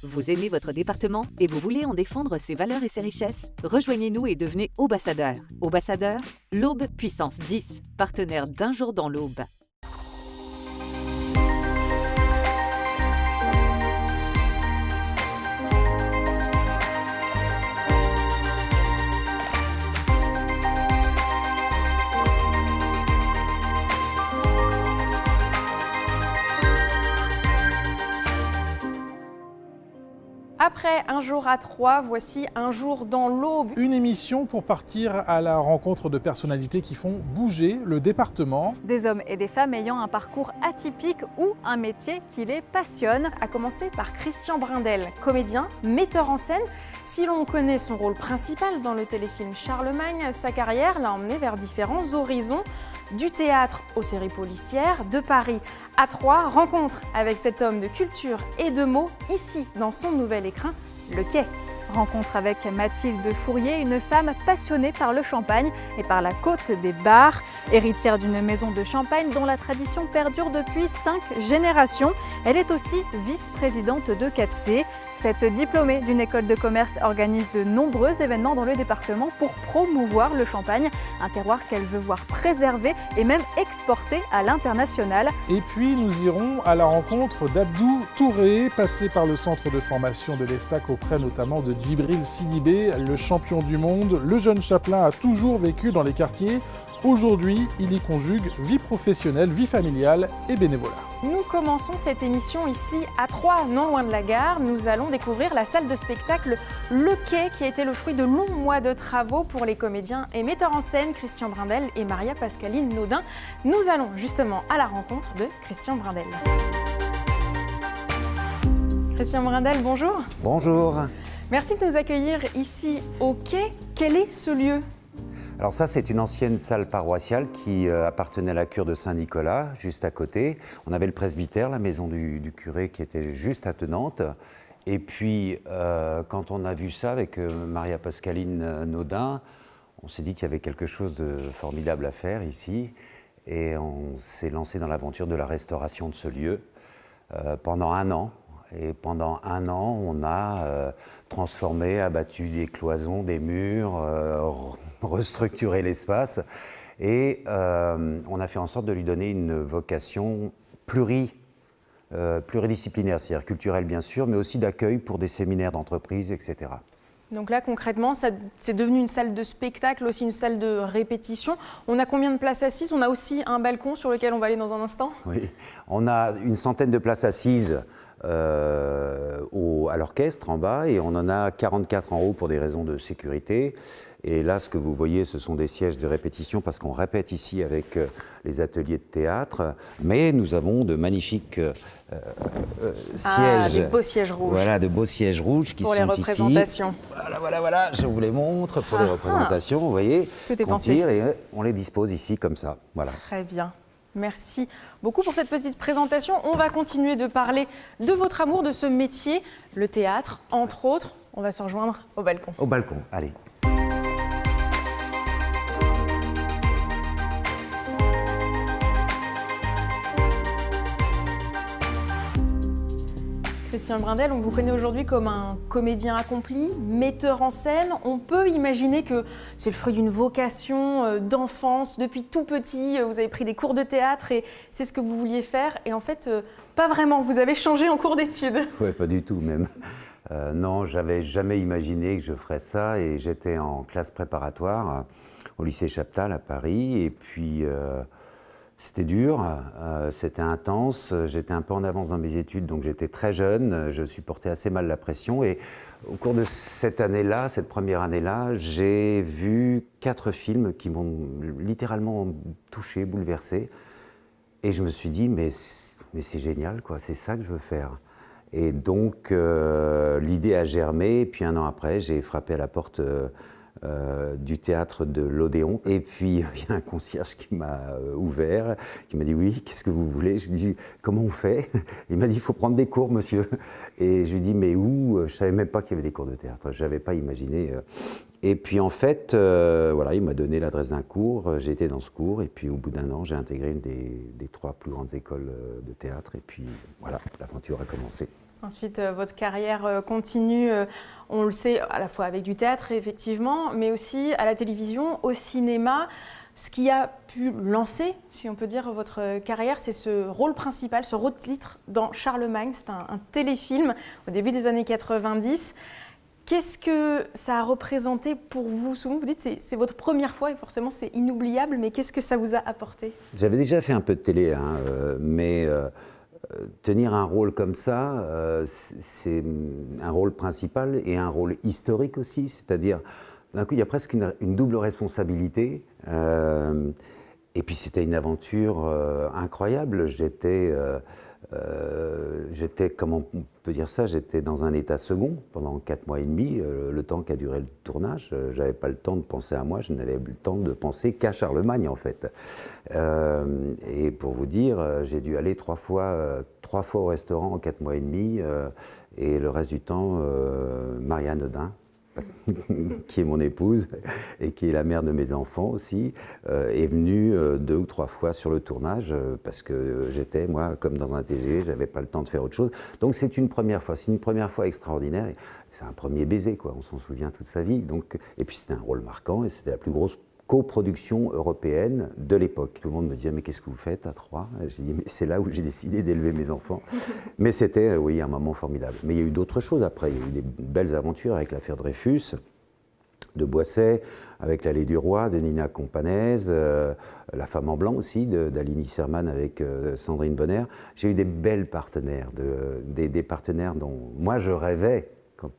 Vous aimez votre département et vous voulez en défendre ses valeurs et ses richesses? Rejoignez-nous et devenez Aubassadeur. Aubassadeur, l'Aube puissance 10, partenaire d'Un jour dans l'Aube. Après Un jour à 3, voici Un jour dans l'Aube. Une émission pour partir à la rencontre de personnalités qui font bouger le département. Des hommes et des femmes ayant un parcours atypique ou un métier qui les passionne. À commencer par Christian Brindel, comédien, metteur en scène. Si l'on connaît son rôle principal dans le téléfilm Charlemagne, sa carrière l'a emmené vers différents horizons. Du théâtre aux séries policières, de Paris à Troyes, rencontre avec cet homme de culture et de mots, ici dans son nouvel écrin, Le Quai. Rencontre avec Mathilde Fourier, une femme passionnée par le champagne et par la côte des bars. Héritière d'une maison de champagne dont la tradition perdure depuis 5 générations. Elle est aussi vice-présidente de CAPC. Cette diplômée d'une école de commerce organise de nombreux événements dans le département pour promouvoir le champagne, un terroir qu'elle veut voir préservé et même exporté à l'international. Et puis nous irons à la rencontre d'Abdou Touré, passé par le centre de formation de l'Estac auprès notamment de Djibril Sidibé, le champion du monde. Le jeune chapelain a toujours vécu dans les quartiers. Aujourd'hui, il y conjugue vie professionnelle, vie familiale et bénévolat. Nous commençons cette émission ici à Troyes, non loin de la gare. Nous allons découvrir la salle de spectacle Le Quai, qui a été le fruit de longs mois de travaux pour les comédiens et metteurs en scène Christian Brindel et Maria Pascaline Naudin. Nous allons justement à la rencontre de Christian Brindel. Christian Brindel, bonjour. Bonjour. Merci de nous accueillir ici au Quai. Quel est ce lieu ? Alors ça, c'est une ancienne salle paroissiale qui appartenait à la cure de Saint-Nicolas, juste à côté. On avait le presbytère, la maison du curé qui était juste attenante. Et puis, quand on a vu ça avec Maria Pascaline Naudin, on s'est dit qu'il y avait quelque chose de formidable à faire ici. Et on s'est lancé dans l'aventure de la restauration de ce lieu pendant 1 an. Et pendant 1 an, on a transformé, abattu des cloisons, des murs, restructuré l'espace. Et on a fait en sorte de lui donner une vocation pluridisciplinaire, c'est-à-dire culturelle bien sûr, mais aussi d'accueil pour des séminaires d'entreprise, etc. Donc là, concrètement, c'est devenu une salle de spectacle, aussi une salle de répétition. On a combien de places assises? On a aussi un balcon sur lequel on va aller dans un instant. Oui, on a une centaine de places assises à l'orchestre en bas et on en a 44 en haut pour des raisons de sécurité. Et là, ce que vous voyez, ce sont des sièges de répétition parce qu'on répète ici avec les ateliers de théâtre. Mais nous avons de magnifiques sièges. Des beaux sièges rouges. Voilà, de beaux sièges rouges qui pour sont les représentations. Ici. Voilà, je vous les montre pour les représentations. Vous voyez, tout est on pensé. tire et on les dispose ici comme ça. Voilà. Très bien. Merci beaucoup pour cette petite présentation. On va continuer de parler de votre amour de ce métier, le théâtre, entre autres. On va se rejoindre au balcon. Au balcon, allez. Christian Brindel, on vous connaît aujourd'hui comme un comédien accompli, metteur en scène. On peut imaginer que c'est le fruit d'une vocation d'enfance. Depuis tout petit, vous avez pris des cours de théâtre et c'est ce que vous vouliez faire. Et en fait, pas vraiment. Vous avez changé en cours d'études. Oui, pas du tout même. Non, j'avais jamais imaginé que je ferais ça. Et j'étais en classe préparatoire au lycée Chaptal à Paris. Et puis... c'était dur, c'était intense, j'étais un peu en avance dans mes études, donc j'étais très jeune, je supportais assez mal la pression. Et au cours de cette année-là, cette première année-là, j'ai vu 4 films qui m'ont littéralement touché, bouleversé. Et je me suis dit, mais c'est génial, quoi, c'est ça que je veux faire. Et donc, l'idée a germé, et puis 1 an après, j'ai frappé à la porte du théâtre de l'Odéon. Et puis, il y a un concierge qui m'a ouvert, qui m'a dit « Oui, qu'est-ce que vous voulez ?» Je lui ai dit « Comment on fait ?» Il m'a dit « Il faut prendre des cours, monsieur. » Et je lui ai dit « Mais où ?» Je ne savais même pas qu'il y avait des cours de théâtre, je n'avais pas imaginé. Et puis, en fait, voilà, il m'a donné l'adresse d'un cours, j'ai été dans ce cours, et puis au bout d'1 an, j'ai intégré une des 3 plus grandes écoles de théâtre, et puis voilà, l'aventure a commencé. Ensuite, votre carrière continue, on le sait, à la fois avec du théâtre, effectivement, mais aussi à la télévision, au cinéma. Ce qui a pu lancer, si on peut dire, votre carrière, c'est ce rôle principal, ce rôle titre dans Charlemagne. C'est un téléfilm au début des années 90. Qu'est-ce que ça a représenté pour vous? Souvent, vous dites que c'est votre première fois et forcément c'est inoubliable, mais qu'est-ce que ça vous a apporté? J'avais déjà fait un peu de télé, hein, mais tenir un rôle comme ça, c'est un rôle principal et un rôle historique aussi, c'est-à-dire d'un coup il y a presque une double responsabilité. Et puis c'était une aventure incroyable. J'étais, comment on peut dire ça, j'étais dans un état second pendant 4 mois et demi, le temps qu'a duré le tournage. J'avais pas le temps de penser à moi, je n'avais le temps de penser qu'à Charlemagne en fait. Et pour vous dire, j'ai dû aller 3 fois au restaurant en 4 mois et demi, et le reste du temps, Marianne Audin, qui est mon épouse et qui est la mère de mes enfants aussi, est venue 2 ou 3 fois sur le tournage parce que j'étais, moi, comme dans un TGV, j'avais pas le temps de faire autre chose. Donc c'est une première fois extraordinaire. C'est un premier baiser, quoi. On s'en souvient toute sa vie. Donc, et puis c'était un rôle marquant et c'était la plus grosse coproduction européenne de l'époque. Tout le monde me disait, mais qu'est-ce que vous faites à Troyes? J'ai dit, mais c'est là où j'ai décidé d'élever mes enfants. Mais c'était, oui, un moment formidable. Mais il y a eu d'autres choses après. Il y a eu des belles aventures avec l'affaire Dreyfus, de Boisset, avec l'Allée du Roi, de Nina Companèse, La Femme en Blanc aussi, d'Aline Isserman avec Sandrine Bonner. J'ai eu des belles partenaires, des partenaires dont moi je rêvais quand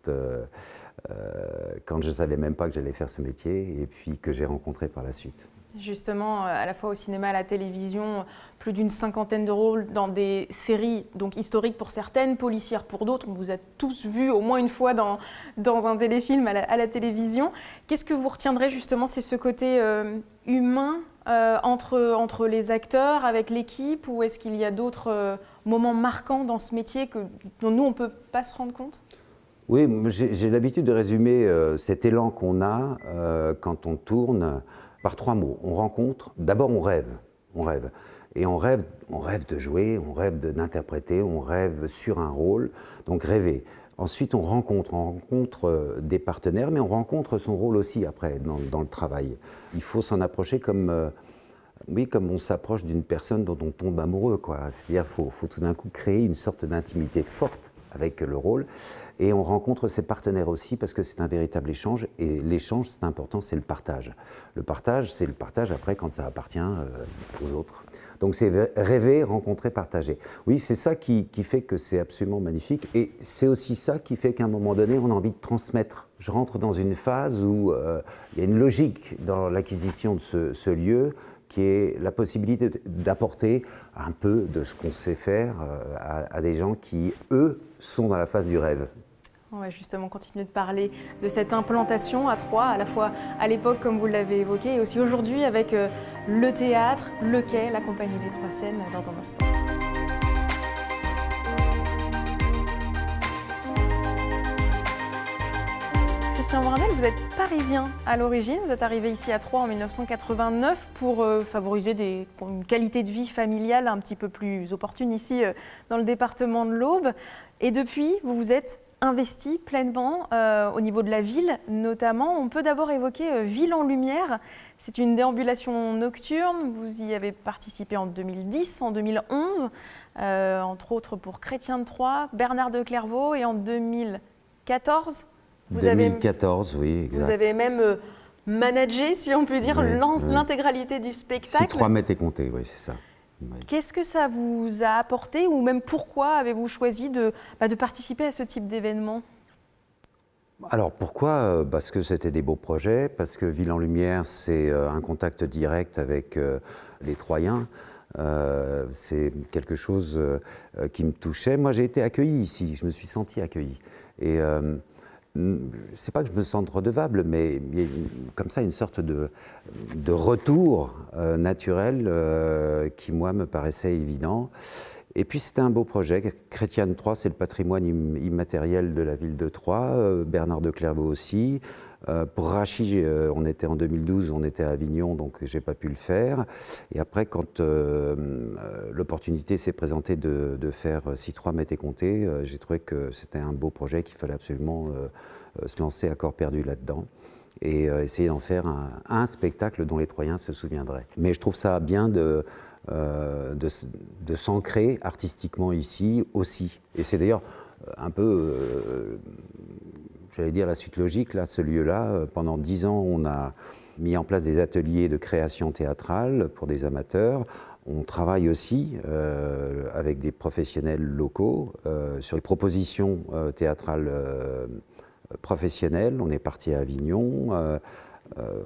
je ne savais même pas que j'allais faire ce métier et puis que j'ai rencontré par la suite. Justement, à la fois au cinéma, à la télévision, plus d'une 50aine de rôles dans des séries donc historiques pour certaines, policières pour d'autres. On vous a tous vus au moins une fois dans un téléfilm à la télévision. Qu'est-ce que vous retiendrez justement? C'est ce côté humain entre les acteurs, avec l'équipe, ou est-ce qu'il y a d'autres moments marquants dans ce métier dont nous, on ne peut pas se rendre compte? Oui, j'ai l'habitude de résumer cet élan qu'on a quand on tourne par 3 mots. On rencontre, d'abord on rêve. Et on rêve de jouer, on rêve d'interpréter, on rêve sur un rôle, donc rêver. Ensuite on rencontre des partenaires, mais on rencontre son rôle aussi après dans le travail. Il faut s'en approcher comme on s'approche d'une personne dont on tombe amoureux, quoi. C'est-à-dire qu'il faut tout d'un coup créer une sorte d'intimité forte avec le rôle, et on rencontre ses partenaires aussi parce que c'est un véritable échange, et l'échange, c'est important, c'est le partage. Le partage, c'est le partage après quand ça appartient aux autres. Donc c'est rêver, rencontrer, partager. Oui, c'est ça qui fait que c'est absolument magnifique, et c'est aussi ça qui fait qu'à un moment donné, on a envie de transmettre. Je rentre dans une phase où il y a une logique dans l'acquisition de ce lieu, qui est la possibilité d'apporter un peu de ce qu'on sait faire à des gens qui, eux, sont dans la phase du rêve. On va justement continuer de parler de cette implantation à Troyes, à la fois à l'époque, comme vous l'avez évoqué, et aussi aujourd'hui avec le théâtre, le quai, la compagnie des 3 scènes, dans un instant. Christian Brindel, vous êtes parisien à l'origine, vous êtes arrivé ici à Troyes en 1989 pour favoriser une qualité de vie familiale un petit peu plus opportune ici dans le département de l'Aube. Et depuis, vous vous êtes investi pleinement au niveau de la ville notamment. On peut d'abord évoquer Ville en Lumière. C'est une déambulation nocturne, vous y avez participé en 2010, en 2011, entre autres pour Chrétien de Troyes, Bernard de Clairvaux, et en 2014. 2014, oui, exact. Vous avez même managé, si on peut dire, l'intégralité du spectacle. Si 3 mètres est compté, oui, c'est ça. Oui. Qu'est-ce que ça vous a apporté, ou même pourquoi avez-vous choisi de participer à ce type d'événement? Alors pourquoi? Parce que c'était des beaux projets, parce que Ville en Lumière, c'est un contact direct avec les Troyens. C'est quelque chose qui me touchait. Moi, j'ai été accueilli ici, je me suis senti accueilli. Et c'est pas que je me sente redevable, mais il y a comme ça une sorte de retour naturel qui, moi, me paraissait évident. Et puis c'était un beau projet. Chrétienne Troyes, c'est le patrimoine immatériel de la ville de Troyes. Bernard de Clairvaux aussi. Pour Rachid, on était en 2012, on était à Avignon, donc j'ai pas pu le faire. Et après, quand l'opportunité s'est présentée de faire Si Troyes m'était compté, j'ai trouvé que c'était un beau projet, qu'il fallait absolument se lancer à corps perdu là-dedans et essayer d'en faire un spectacle dont les Troyens se souviendraient. Mais je trouve ça bien de s'ancrer artistiquement ici aussi. Et c'est d'ailleurs un peu, j'allais dire la suite logique, là, ce lieu-là. Pendant 10 ans, on a mis en place des ateliers de création théâtrale pour des amateurs. On travaille aussi avec des professionnels locaux sur les propositions théâtrales professionnelles. On est parti à Avignon.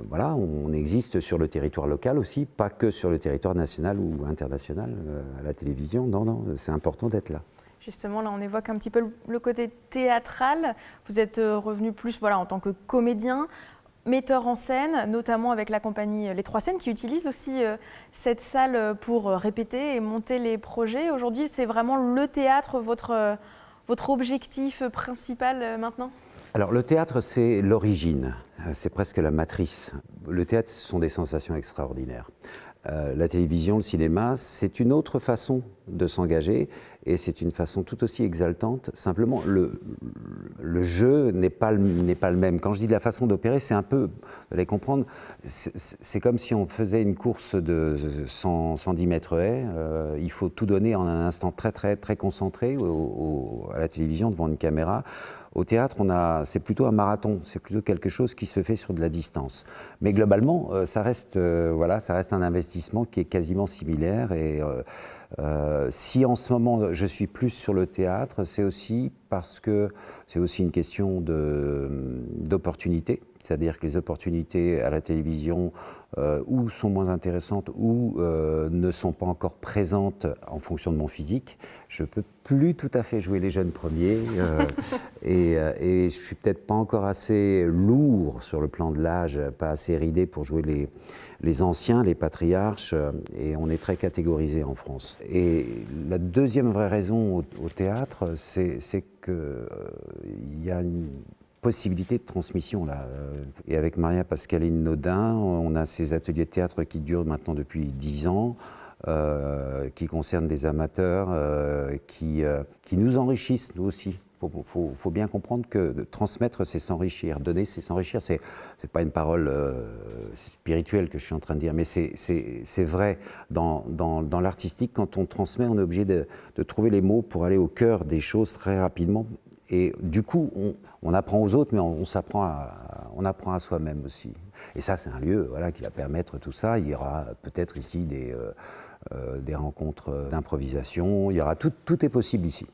Voilà, on existe sur le territoire local aussi, pas que sur le territoire national ou international à la télévision. Non, non, c'est important d'être là. Justement, là, on évoque un petit peu le côté théâtral. Vous êtes revenu plus en tant que comédien, metteur en scène, notamment avec la compagnie Les Trois Scènes, qui utilise aussi cette salle pour répéter et monter les projets. Aujourd'hui, c'est vraiment le théâtre, votre objectif principal maintenant ? Alors le théâtre, c'est l'origine, c'est presque la matrice. Le théâtre, ce sont des sensations extraordinaires. La télévision, le cinéma, c'est une autre façon de s'engager et c'est une façon tout aussi exaltante. Simplement, le jeu n'est pas le même. Quand je dis de la façon d'opérer, c'est un peu, vous allez comprendre, c'est comme si on faisait une course de 110 mètres haies. Il faut tout donner en un instant très, très, très concentré à la télévision devant une caméra. Au théâtre, c'est plutôt un marathon, c'est plutôt quelque chose qui se fait sur de la distance. Mais globalement, ça reste un investissement qui est quasiment similaire. Et si en ce moment je suis plus sur le théâtre, c'est aussi parce que c'est aussi une question d'opportunité. C'est-à-dire que les opportunités à la télévision ou sont moins intéressantes ou ne sont pas encore présentes en fonction de mon physique. Je ne peux plus tout à fait jouer les jeunes premiers et je ne suis peut-être pas encore assez lourd sur le plan de l'âge, pas assez ridé pour jouer les anciens, les patriarches, et on est très catégorisé en France. Et la deuxième vraie raison au théâtre, c'est qu'il y a une possibilité de transmission là. Et avec Maria Pascaline Naudin, on a ces ateliers de théâtre qui durent maintenant depuis 10 ans, qui concernent des amateurs, qui nous enrichissent nous aussi. Faut bien comprendre que de transmettre, c'est s'enrichir. Donner, c'est s'enrichir. C'est pas une parole spirituelle que je suis en train de dire, mais c'est vrai. Dans l'artistique, quand on transmet, on est obligé de trouver les mots pour aller au cœur des choses très rapidement. Et du coup, on apprend aux autres, mais on apprend à soi-même aussi. Et ça, c'est un lieu qui va permettre tout ça. Il y aura peut-être ici des rencontres d'improvisation. Il y aura tout est possible ici.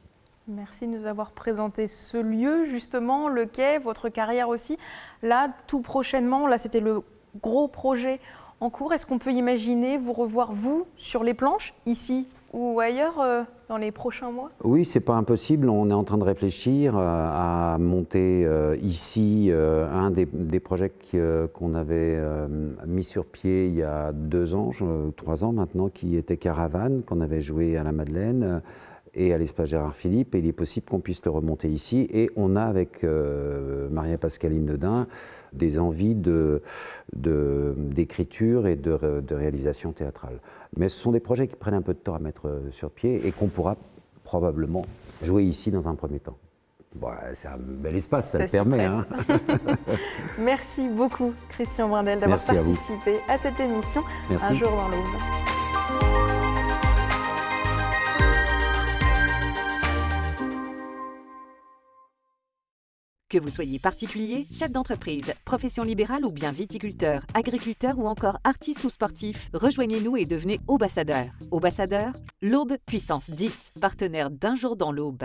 Merci de nous avoir présenté ce lieu, justement, le quai, votre carrière aussi. Là, tout prochainement, là, c'était le gros projet en cours. Est-ce qu'on peut imaginer vous revoir, vous, sur les planches, ici ou ailleurs, dans les prochains mois ? Oui, c'est pas impossible. On est en train de réfléchir à monter ici un des projets qu'on avait mis sur pied il y a 2 ans, 3 ans maintenant, qui était Caravane, qu'on avait joué à la Madeleine et à l'espace Gérard Philippe, et il est possible qu'on puisse le remonter ici. Et on a avec Maria Pascaline Naudin des envies d'écriture et de réalisation théâtrale. Mais ce sont des projets qui prennent un peu de temps à mettre sur pied et qu'on pourra probablement jouer ici dans un premier temps. Bon, c'est un bel espace, ça le permet. Hein. Merci beaucoup, Christian Brindel, d'avoir participé à cette émission. Merci. Un jour dans l'Aube. Que vous soyez particulier, chef d'entreprise, profession libérale ou bien viticulteur, agriculteur ou encore artiste ou sportif, rejoignez-nous et devenez ambassadeur. Ambassadeur, l'Aube puissance 10, partenaire d'Un jour dans l'Aube.